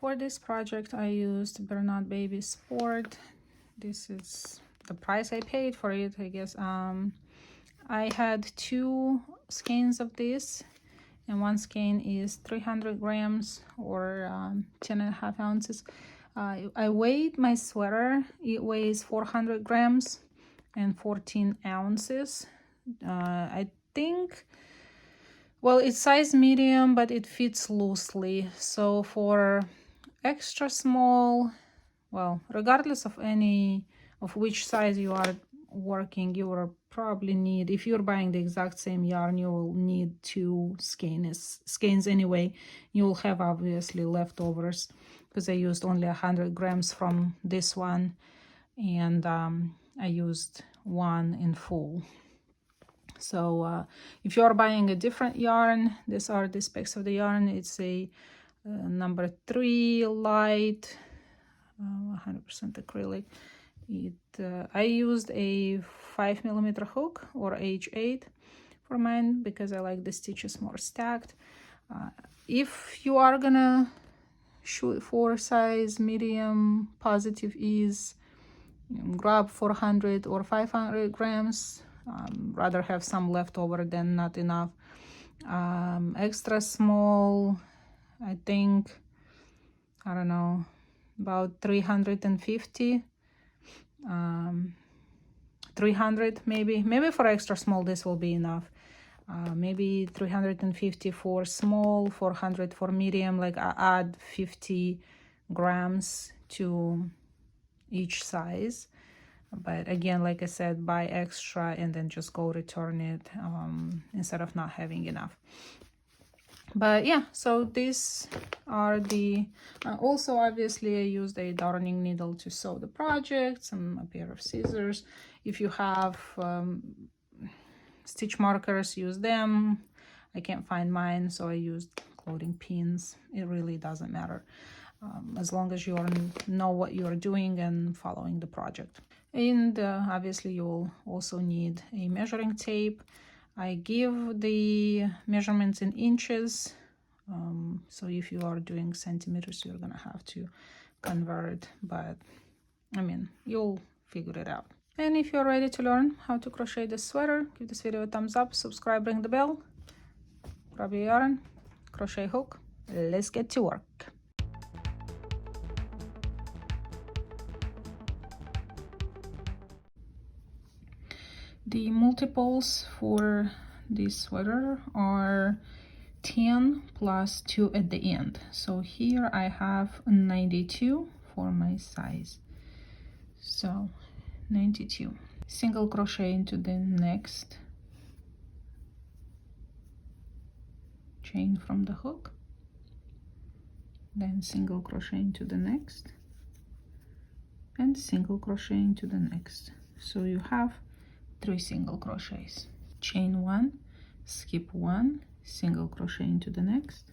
For this project, I used Bernard Baby Sport. This is the price I paid for it, I guess. I had 2 skeins of this, and one skein is 300 grams or 10.5 ounces. I weighed my sweater. It weighs 400 grams and 14 ounces. I think, well, it's size medium, but it fits loosely. So for extra small, well, regardless of which size you are working, you will probably need, if you're buying the exact same yarn, you will need 2 skeins anyway. You will have obviously leftovers because I used only 100 grams from this one, and I used 1 in full. So if you're buying a different yarn, these are the specs of the yarn. It's a number 3 light, 100% acrylic. I used a 5mm hook or H8 for mine because I like the stitches more stacked. If you are gonna shoot for size medium, positive ease, grab 400 or 500 grams. Rather have some left over than not enough. Extra small, I think, I don't know, about 350. 300 maybe for extra small this will be enough. Maybe 350 for small, 400 for medium. Like I add 50 grams to each size. But again, like I said, buy extra and then just go return it instead of not having enough. But yeah, so these are the also obviously I used a darning needle to sew the project, a pair of scissors. If you have stitch markers, use them. I can't find mine, so I used clothing pins. It really doesn't matter as long as you know what you're doing and following the project. And obviously you will also need a measuring tape. I give the measurements in inches, so if you are doing centimeters, you're gonna have to convert, but I mean, you'll figure it out. And if you're ready to learn how to crochet this sweater, give this video a thumbs up, subscribe, ring the bell, grab your yarn, crochet hook, let's get to work. The multiples for this sweater are 10 plus 2 at the end. So here I have 92 for my size. So 92. Single crochet into the next chain from the hook. Then single crochet into the next. And single crochet into the next. So you have 3 single crochets. Chain 1, skip 1, single crochet into the next,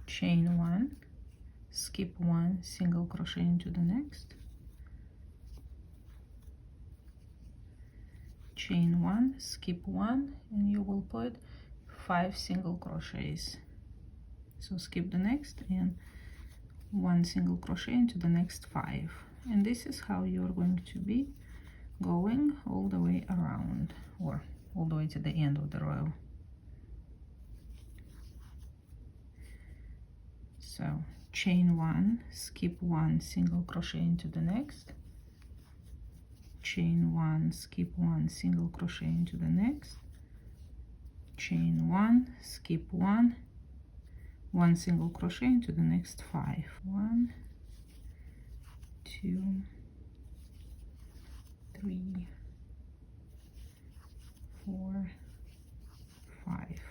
chain 1, skip 1, single crochet into the next, chain 1, skip 1, and you will put 5 single crochets. So skip the next and 1 single crochet into the next 5, and this is how you're going to be going all the way around, or all the way to the end of the row. So chain 1, skip 1, single crochet into the next, chain 1, skip 1, single crochet into the next, chain 1, skip 1, 1 single crochet into the next 5. 1, 2, 3, 4, 5,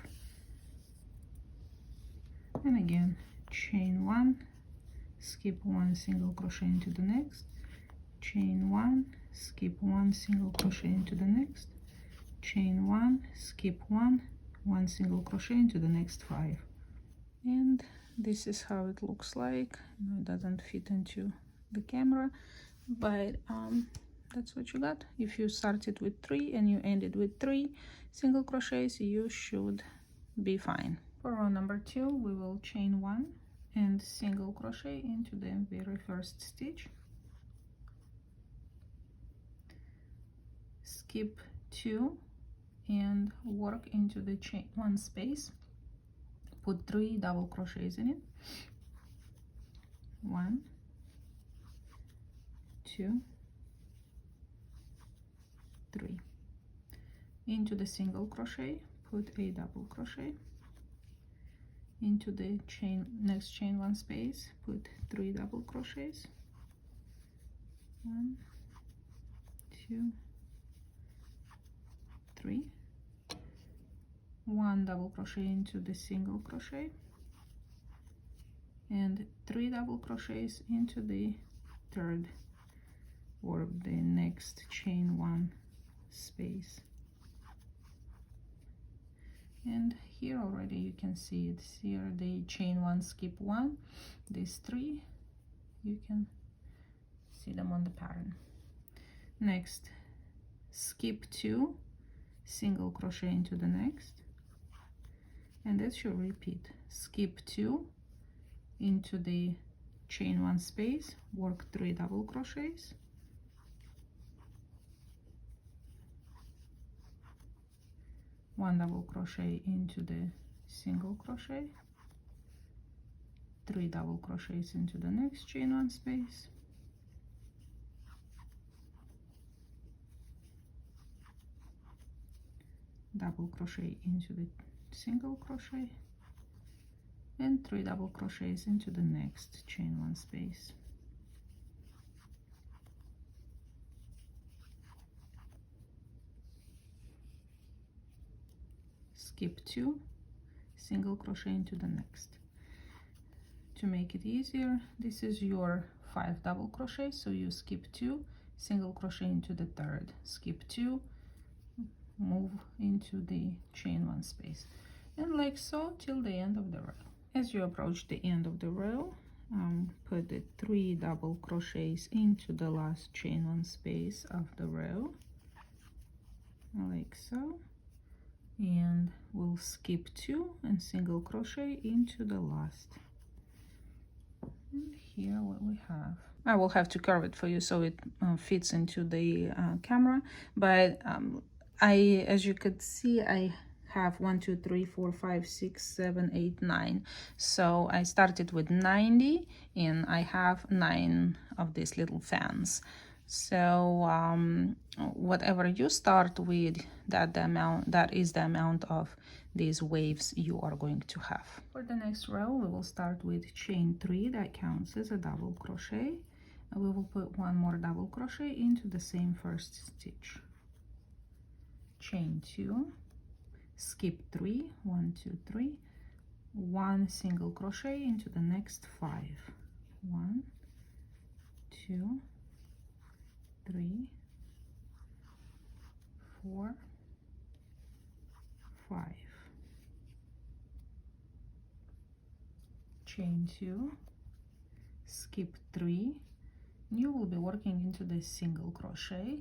and again chain 1, skip 1, single crochet into the next, chain 1, skip 1, single crochet into the next, chain 1, skip 1, 1 single crochet into the next 5. And this is how it looks like. It doesn't fit into the camera, but that's what you got. If you started with 3 and you ended with 3 single crochets, you should be fine. For row number 2, we will chain 1 and single crochet into the very first stitch, skip 2 and work into the chain 1 space, put 3 double crochets in it, 1, 2, 3. Into the single crochet, put a double crochet, into the next chain 1 space, put 3 double crochets, 1, 2, 3, 1 double crochet into the single crochet, and 3 double crochets into the third or the next chain 1 space. And here already you can see it here, the chain 1 skip 1, these 3 you can see them on the pattern. Next, skip 2, single crochet into the next, and that should repeat. Skip 2 into the chain 1 space, work 3 double crochets, one double crochet into the single crochet, 3 double crochets into the next chain 1 space, double crochet into the single crochet, and 3 double crochets into the next chain 1 space. Skip 2, single crochet into the next. To make it easier, this is your 5 double crochet, so you skip 2, single crochet into the third, skip 2, move into the chain 1 space, and like so till the end of the row. As you approach the end of the row, put the 3 double crochets into the last chain 1 space of the row, like so, and we'll skip 2 and single crochet into the last. And here what we have, I will have to curve it for you so it fits into the camera, but as you could see, I have 1 2 3 4 5 6 7 8 9, so I started with 90 and I have 9 of these little fans. So whatever you start with, that is the amount of these waves you are going to have. For the next row, we will start with chain 3, that counts as a double crochet, and we will put 1 more double crochet into the same first stitch, chain 2, skip 3, 1 2 3, 1 single crochet into the next 5, 1 2 3 4 5, chain 2, skip 3, you will be working into the single crochet,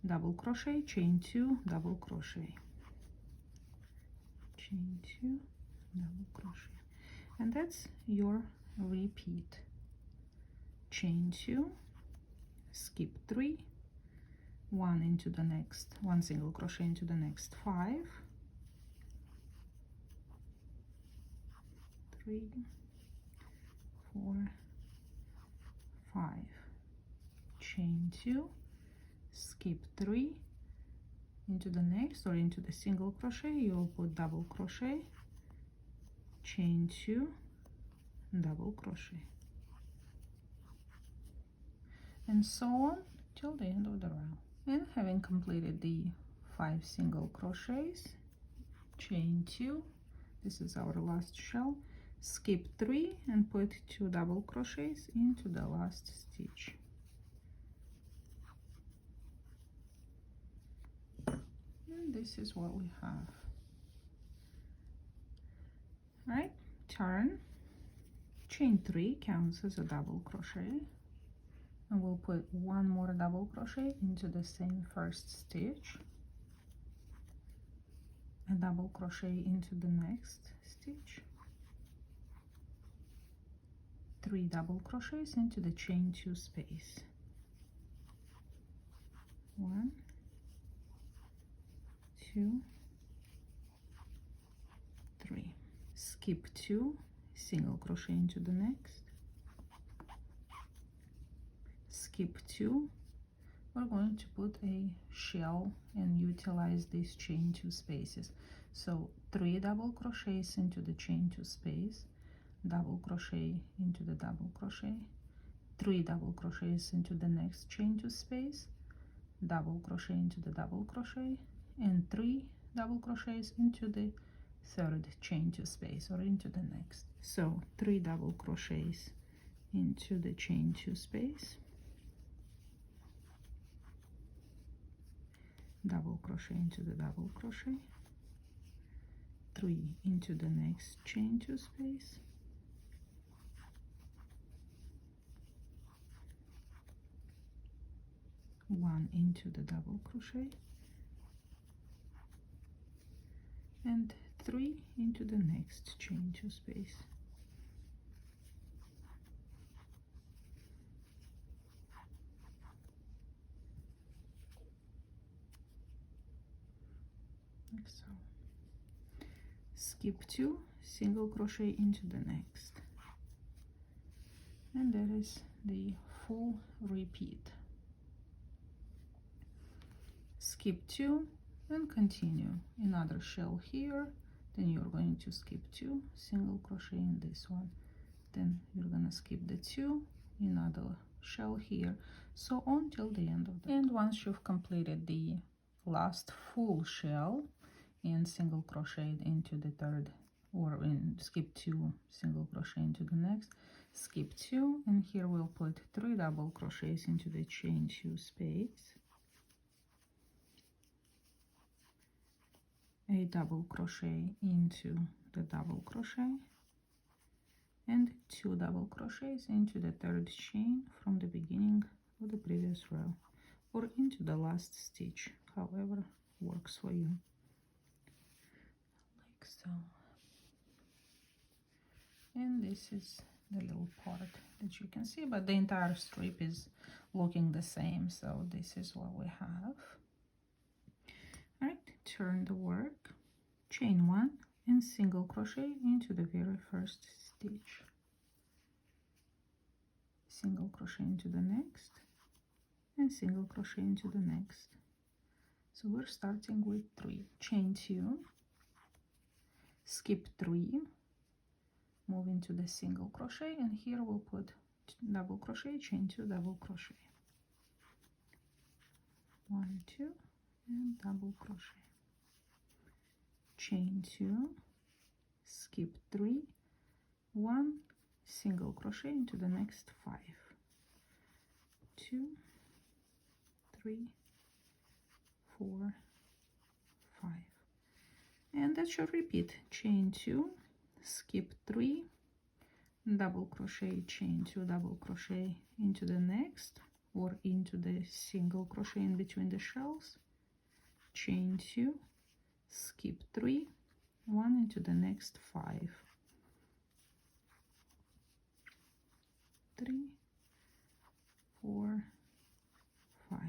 double crochet, chain 2, double crochet, chain 2, double crochet, and that's your repeat. Chain 2, skip 3, 1 into the next, 1 single crochet into the next 5, 3 4 5, chain 2, skip 3, into the next or into the single crochet you will put double crochet, chain 2, double crochet, and so on till the end of the row. And having completed the 5 single crochets, chain 2, this is our last shell, skip 3 and put 2 double crochets into the last stitch. And this is what we have. All right, turn, chain 3 counts as a double crochet, and we'll put 1 more double crochet into the same first stitch, a double crochet into the next stitch, 3 double crochets into the chain 2 space. 1, 2, 3. Skip 2, single crochet into the next, skip 2. We're going to put a shell and utilize these chain 2 spaces. So 3 double crochets into the chain 2 space, double crochet into the double crochet, 3 double crochets into the next chain 2 space, double crochet into the double crochet, and 3 double crochets into the third chain 2 space, or into the next. So 3 double crochets into the chain 2 space, double crochet into the double crochet, 3 into the next chain 2 space, one into the double crochet, and 3 into the next chain 2 space. Like so. Skip 2, single crochet into the next, and that is the full repeat. Skip 2 and continue another shell here, then you're going to skip 2, single crochet in this one, then you're gonna skip the 2, another shell here, so on till the end of the. And once you've completed the last full shell and single crochet into the third, or in skip 2, single crochet into the next, skip 2, and here we'll put 3 double crochets into the chain 2 space, a double crochet into the double crochet, and 2 double crochets into the third chain from the beginning of the previous row, or into the last stitch, however works for you, like so. And this is the little part that you can see, but the entire strip is looking the same, so this is what we have. All right, turn the work, chain 1 and single crochet into the very first stitch, single crochet into the next, and single crochet into the next. So we're starting with 3, chain 2, skip 3, move into the single crochet, and here we'll put double crochet, chain 2, double crochet, 1, 2, and double crochet, chain 2, skip 3, 1, single crochet into the next 5, 2, 3, 4, 5, and that should repeat, chain 2, skip 3, double crochet, chain 2, double crochet into the next, or into the single crochet in between the shells, chain 2, skip 3, 1 into the next 5, 3, 4, 5,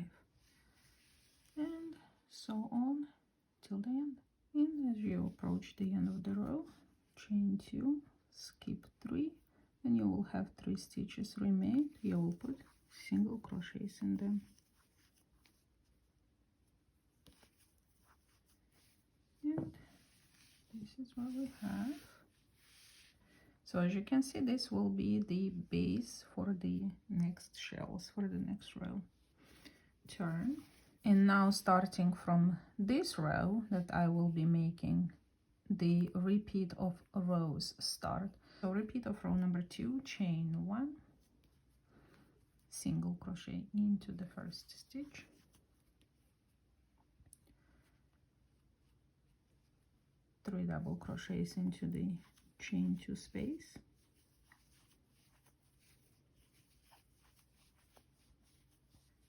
and so on till the end. And as you approach the end of the row, chain 2, skip 3, and you will have 3 stitches remain. You will put single crochets in them. And this is what we have. So as you can see, this will be the base for the next shells, for the next row. Turn, and now starting from this row that I will be making, the repeat of rows start. So repeat of row number 2, chain 1, single crochet into the first stitch, three double crochets into the chain 2 space,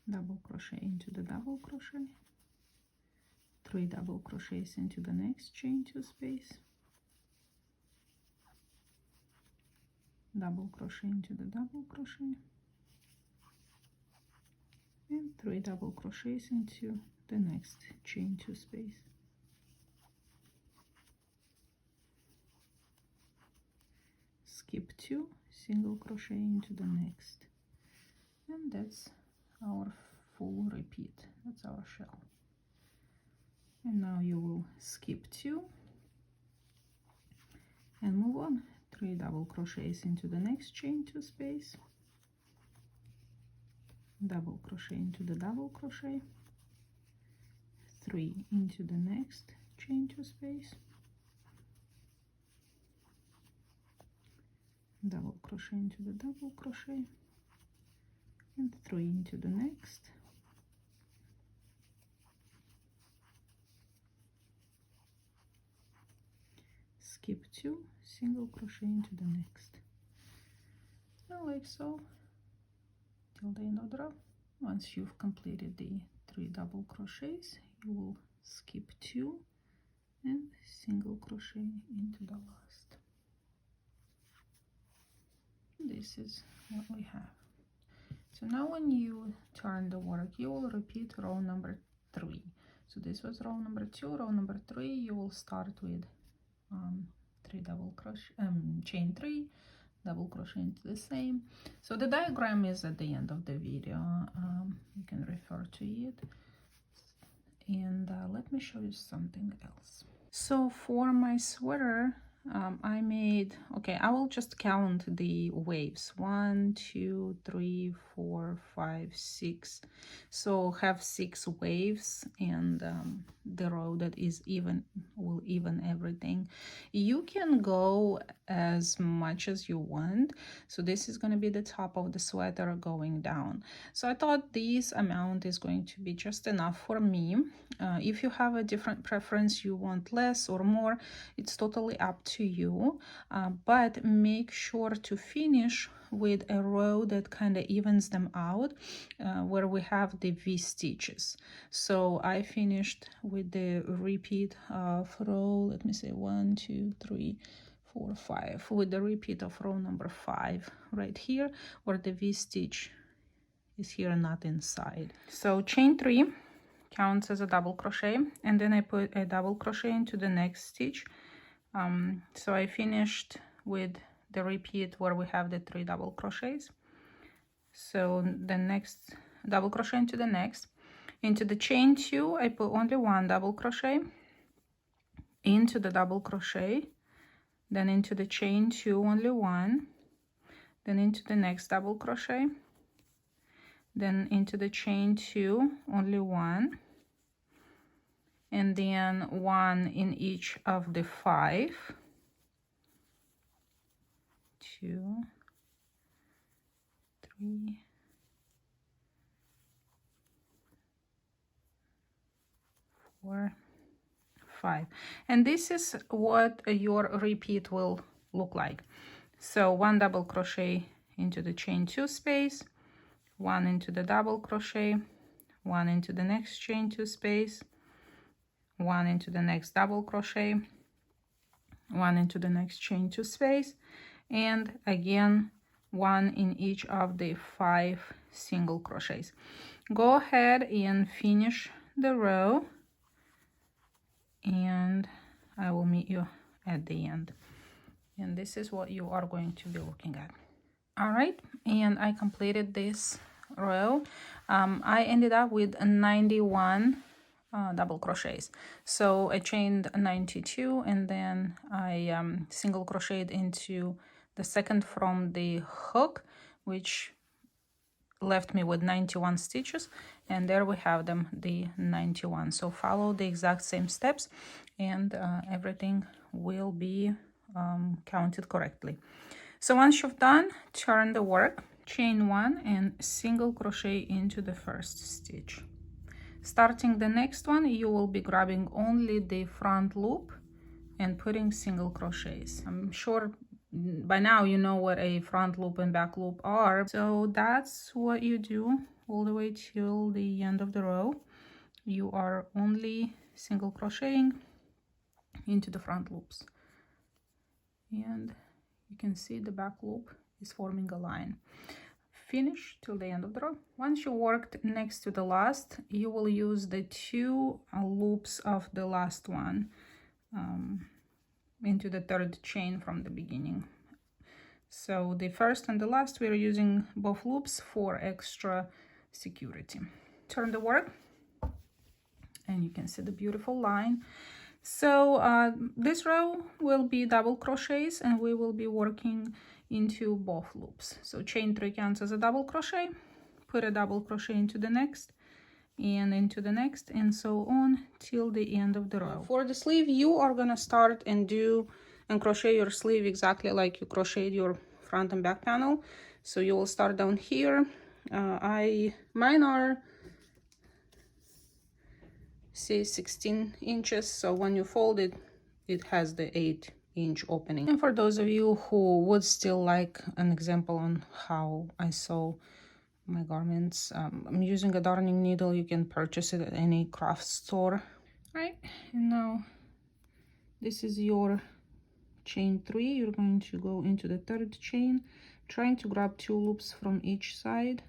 double crochet into the double crochet, 3 double crochets into the next chain 2 space, double crochet into the double crochet, and 3 double crochets into the next chain 2 space. Skip 2, single crochet into the next, and that's our full repeat. That's our shell. And now you will skip 2 and move on. 3 double crochets into the next chain 2 space, double crochet into the double crochet, 3 into the next chain 2 space, double crochet into the double crochet, and 3 into the next, skip 2, single crochet into the next, and like so till the end of the row. Once you've completed the 3 double crochets, you will skip 2 and single crochet into the last. This is what we have. So now when you turn the work, you will repeat row number 3. So this was row number 2. Row number 3, you will start with 3 double crochet, chain 3, double crochet into the same. So the diagram is at the end of the video. You can refer to it. And let me show you something else. So for my sweater, I made, okay, I will just count the waves. 1, 2, 3, 4, 5, 6. So have 6 waves, and the row that is even will even everything. You can go as much as you want. So this is going to be the top of the sweater going down. So I thought this amount is going to be just enough for me. If you have a different preference, you want less or more, it's totally up to you, but make sure to finish with a row that kind of evens them out, where we have the V stitches. So I finished with the repeat of row, let me say 1, 2, 3, 4, 5, with the repeat of row number 5 right here, where the V stitch is here, not inside. So chain 3 counts as a double crochet, and then I put a double crochet into the next stitch. So I finished with the repeat where we have the 3 double crochets. So the next double crochet into the next, into the chain 2 I put only 1 double crochet, into the double crochet, then into the chain 2 only 1, then into the next double crochet, then into the chain 2 only 1, and then 1 in each of the 5, 2, 3, 4, 5. And this is what your repeat will look like. So 1 double crochet into the chain 2 space, 1 into the double crochet, 1 into the next chain 2 space, 1 into the next double crochet, 1 into the next chain 2 space, and again 1 in each of the 5 single crochets. Go ahead and finish the row, and I will meet you at the end. And this is what you are going to be looking at. All right, and I completed this row. I ended up with 91 double crochets. So I chained 92, and then I single crocheted into the second from the hook, which left me with 91 stitches, and there we have them, the 91. So follow the exact same steps, and everything will be counted correctly. So once you've done, turn the work, chain 1 and single crochet into the first stitch. Starting the next one, you will be grabbing only the front loop and putting single crochets. I'm sure by now you know what a front loop and back loop are. So that's what you do all the way till the end of the row. You are only single crocheting into the front loops. And you can see the back loop is forming a line. Finish till the end of the row. Once you worked next to the last, you will use the 2 loops of the last one into the 3rd chain from the beginning. So the first and the last, we're using both loops for extra security. Turn the work and you can see the beautiful line. So this row will be double crochets and we will be working into both loops. So chain 3 counts as a double crochet, put a double crochet into the next and into the next, and so on till the end of the row. For the sleeve, you are gonna start and crochet your sleeve exactly like you crocheted your front and back panel. So you will start down here. Mine are, say, 16 inches, so when you fold it, it has the 8-inch opening. And for those of you who would still like an example on how I sew my garments, I'm using a darning needle. You can purchase it at any craft store. Right, and now this is your chain 3. You're going to go into the 3rd chain, trying to grab 2 loops from each side,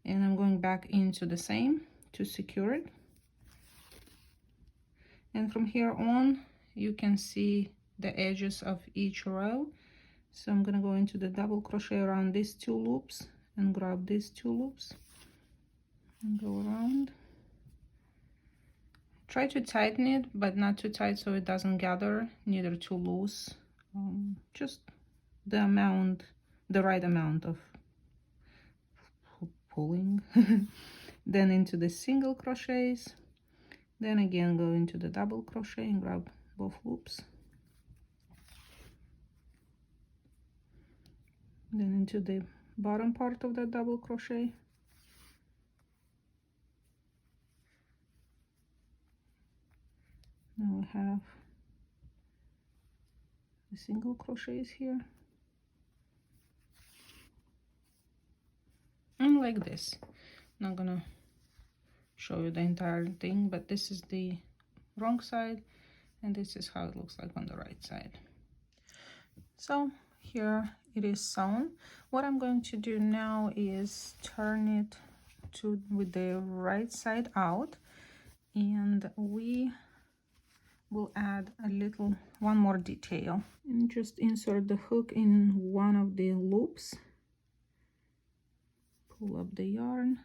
and I'm going back into the same to secure it. And from here on, you can see the edges of each row. So I'm gonna go into the double crochet around these 2 loops and grab these 2 loops and go around. Try to tighten it, but not too tight so it doesn't gather, neither too loose. Just the right amount of pulling. Then into the single crochets, then again go into the double crochet and grab both loops, then into the bottom part of the double crochet, now we have the single crochets here, and like this. Not gonna show you the entire thing, but this is the wrong side and this is how it looks like on the right side. So here it is sewn. What I'm going to do now is turn it with the right side out, and we will add one more detail, and just insert the hook in one of the loops, pull up the yarn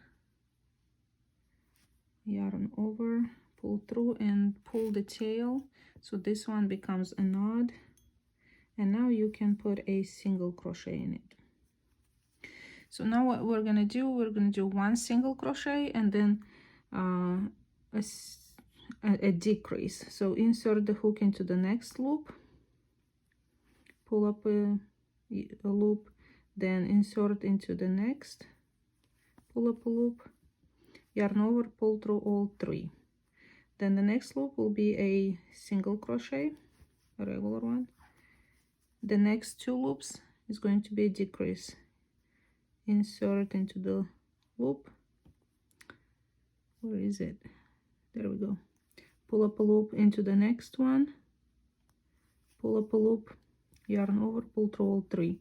over, pull through and pull the tail, so this one becomes a knot, and now you can put a single crochet in it. So now what we're gonna do, 1 single crochet and then a decrease. So insert the hook into the next loop, pull up a loop, then insert into the next, pull up a loop, yarn over, pull through all 3. Then the next loop will be a single crochet, a regular one. The next 2 loops is going to be a decrease. Insert into the loop. Where is it? There we go. Pull up a loop into the next one, pull up a loop, yarn over, pull through all 3.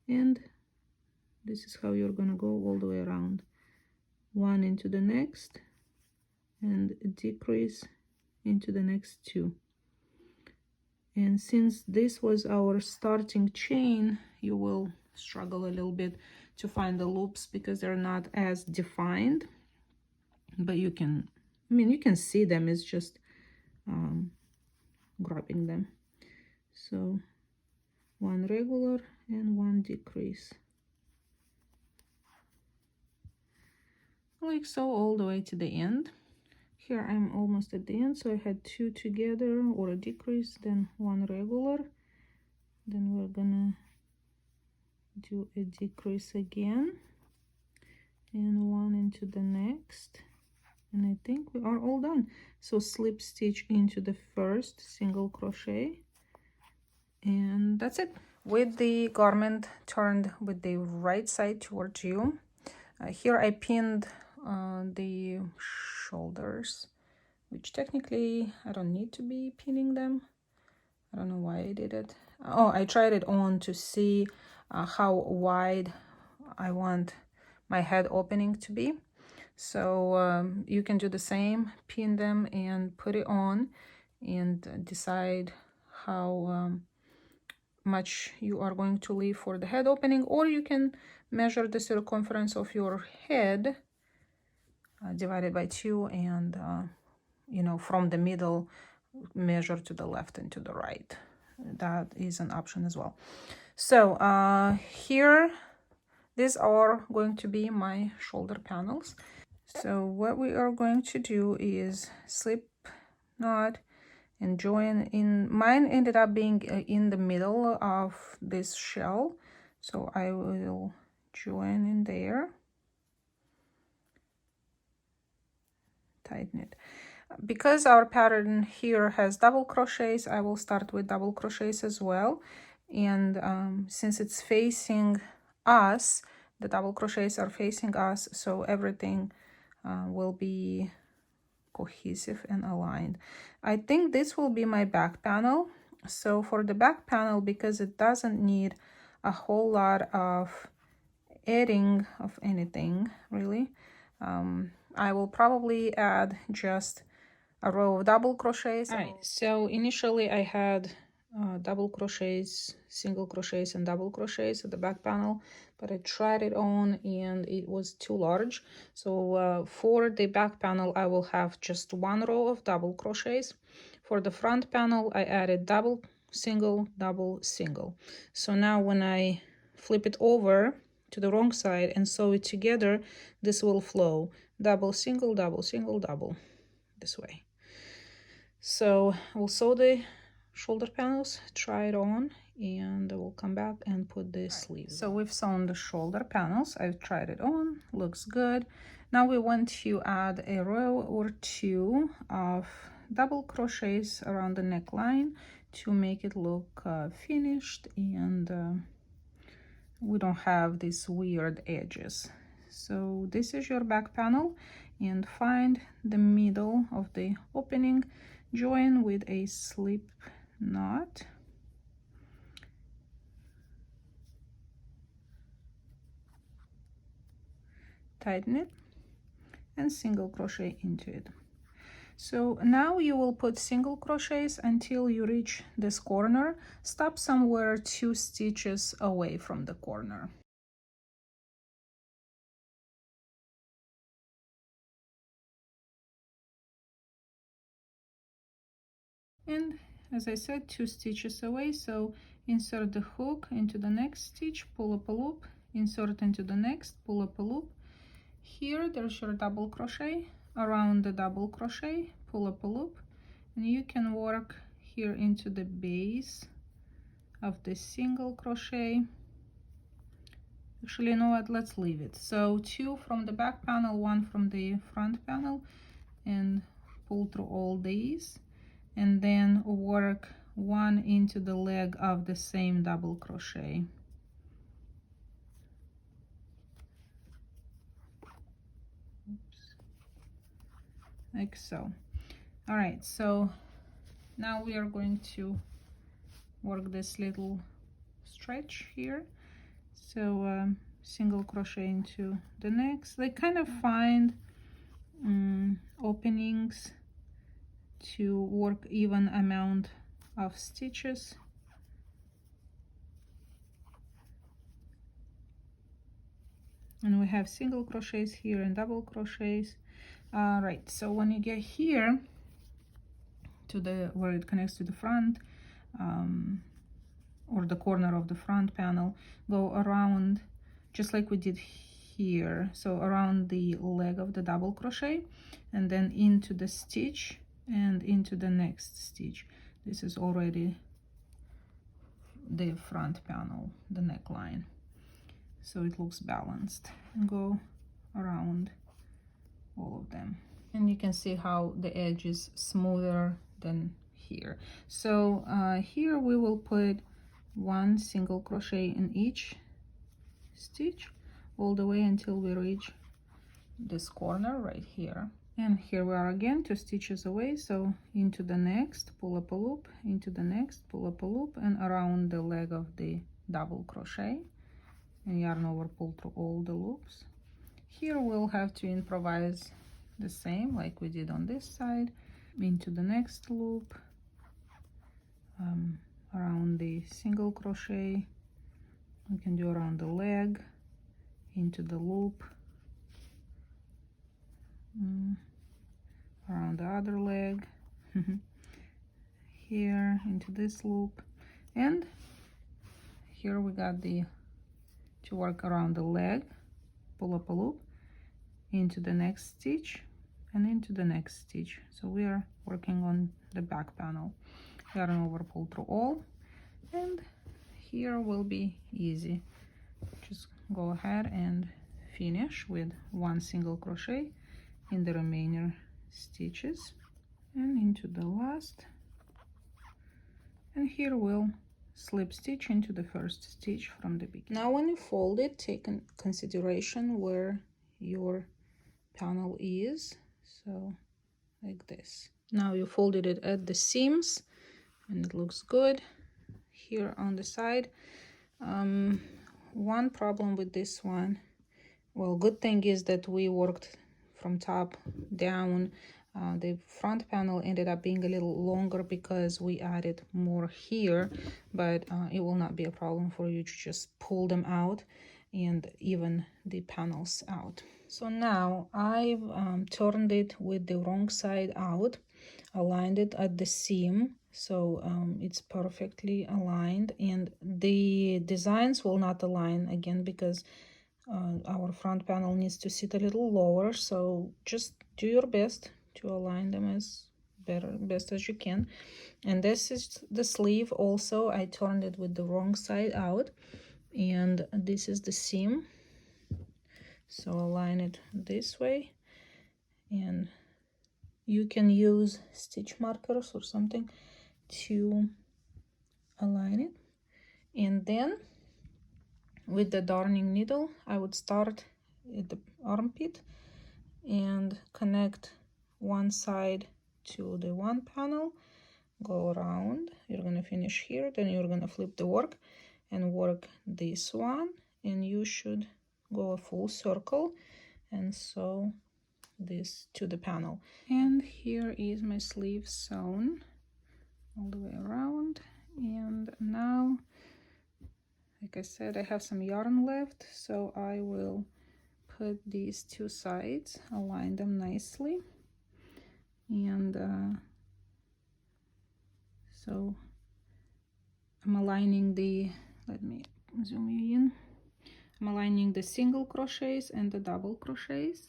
And this is how you're gonna go all the way around. 1 into the next and a decrease into the next 2. And since this was our starting chain, you will struggle a little bit to find the loops because they're not as defined, but you can see them. It's just grabbing them. So 1 regular and 1 decrease, like so, all the way to the end. Here I'm almost at the end, so I had 2 together, or a decrease, then 1 regular, then we're gonna do a decrease again and 1 into the next, and I think we are all done. So slip stitch into the first single crochet, and that's it. With the garment turned with the right side towards you, here I pinned the shoulders, which technically I don't need to be pinning them. I don't know why I did it. Oh, I tried it on to see how wide I want my head opening to be. So you can do the same, pin them and put it on and decide how much you are going to leave for the head opening, or you can measure the circumference of your head divided by 2 and you know, from the middle measure to the left and to the right. That is an option as well. So here, these are going to be my shoulder panels. So what we are going to do is slip knot and join in. Mine ended up being in the middle of this shell, so I will join in there, tighten it. Because our pattern here has double crochets, I will start with double crochets as well. And since it's facing us, the double crochets are facing us, so everything will be cohesive and aligned. I think this will be my back panel. So for the back panel, because it doesn't need a whole lot of adding of anything really, I will probably add just a row of double crochets. All right, so initially I had double crochets, single crochets and double crochets at the back panel, but I tried it on and it was too large. So for the back panel I will have just one row of double crochets. For the front panel I added double, single, double, single. So now when I flip it over to the wrong side and sew it together, this will flow double, single, double, single, double, this way. So we'll sew the shoulder panels, try it on, and we'll come back and put the sleeves. So we've sewn the shoulder panels. I've tried it on, looks good. Now we want to add a row or two of double crochets around the neckline to make it look finished, and we don't have these weird edges. So this is your back panel, and find the middle of the opening, join with a slip knot, tighten it, and single crochet into it. So now you will put single crochets until you reach this corner. Stop somewhere 2 stitches away from the corner. And as I said, 2 stitches away, so insert the hook into the next stitch, pull up a loop, insert into the next, pull up a loop. Here there's your double crochet, around the double crochet pull up a loop, and you can work here into the base of the single crochet. Actually, you know what, let's leave it. So 2 from the back panel, 1 from the front panel, and pull through all these, and then work 1 into the leg of the same double crochet. Oops. Like so. All right, so now we are going to work this little stretch here. So single crochet into the next. They kind of find openings to work even amount of stitches. And we have single crochets here and double crochets. Right, so when you get here to the where it connects to the front, or the corner of the front panel, go around just like we did here, so around the leg of the double crochet, and then into the stitch and into the next stitch. This is already the front panel, the neckline, so it looks balanced, and go around all of them, and you can see how the edge is smoother than here. So here we will put 1 single crochet in each stitch all the way until we reach this corner right here. And here we are again, 2 stitches away. So into the next, pull up a loop, into the next, pull up a loop, and around the leg of the double crochet, and yarn over, pull through all the loops. Here we'll have to improvise the same like we did on this side, into the next loop, around the single crochet. We can do around the leg, into the loop, around the other leg, here into this loop, and here we got the to work around the leg, pull up a loop, into the next stitch, and into the next stitch. So we are working on the back panel. Yarn over, pull through all, and here will be easy. Just go ahead and finish with 1 single crochet in the remaining stitches and into the last, and here we'll slip stitch into the first stitch from the beginning. Now when you fold it, take in consideration where your panel is, so like this. Now you folded it at the seams and it looks good. Here on the side, one problem with this one, well, good thing is that we worked from top down. The front panel ended up being a little longer because we added more here, but it will not be a problem for you to just pull them out and even the panels out. So now I've turned it with the wrong side out, aligned it at the seam, so it's perfectly aligned, and the designs will not align again because our front panel needs to sit a little lower, so just do your best to align them as best as you can. And this is the sleeve. Also, I turned it with the wrong side out, and this is the seam, so align it this way, and you can use stitch markers or something to align it. And then with the darning needle, I would start at the armpit and connect one side to the one panel, go around, you're going to finish here, then you're going to flip the work and work this one, and you should go a full circle and sew this to the panel. And here is my sleeve sewn all the way around, and now, like I said, I have some yarn left, so I will put these 2 sides, align them nicely, and so I'm aligning the, let me zoom you in, I'm aligning the single crochets and the double crochets,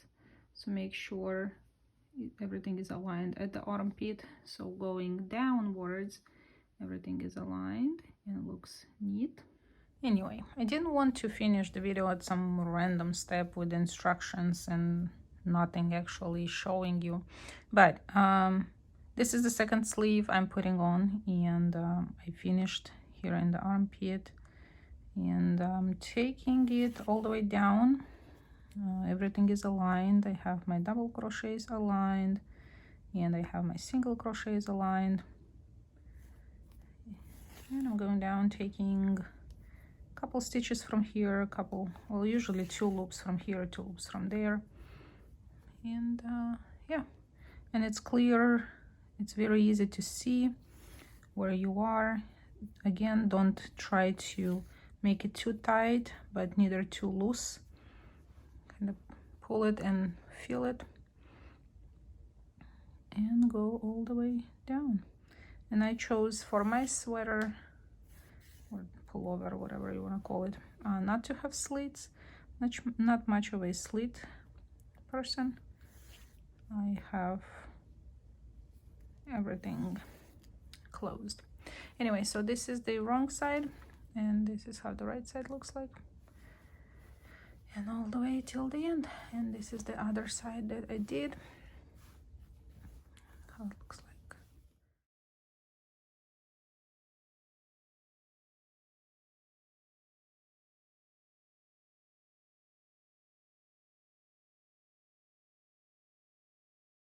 so make sure everything is aligned at the armpit, so going downwards everything is aligned and looks neat. Anyway, I didn't want to finish the video at some random step with instructions and nothing actually showing you, but this is the second sleeve I'm putting on, and I finished here in the armpit, and I'm taking it all the way down. Everything is aligned. I have my double crochets aligned, and I have my single crochets aligned, and I'm going down, taking a couple stitches from here, a couple, well, usually 2 loops from here, 2 loops from there, and yeah, and it's clear, it's very easy to see where you are. Again, don't try to make it too tight but neither too loose, kind of pull it and feel it and go all the way down. And I chose for my sweater or pullover, whatever you want to call it, not to have slits, not much of a slit person. I have everything closed. Anyway, so this is the wrong side and this is how the right side looks like, and all the way till the end. And this is the other side that I did, how it looks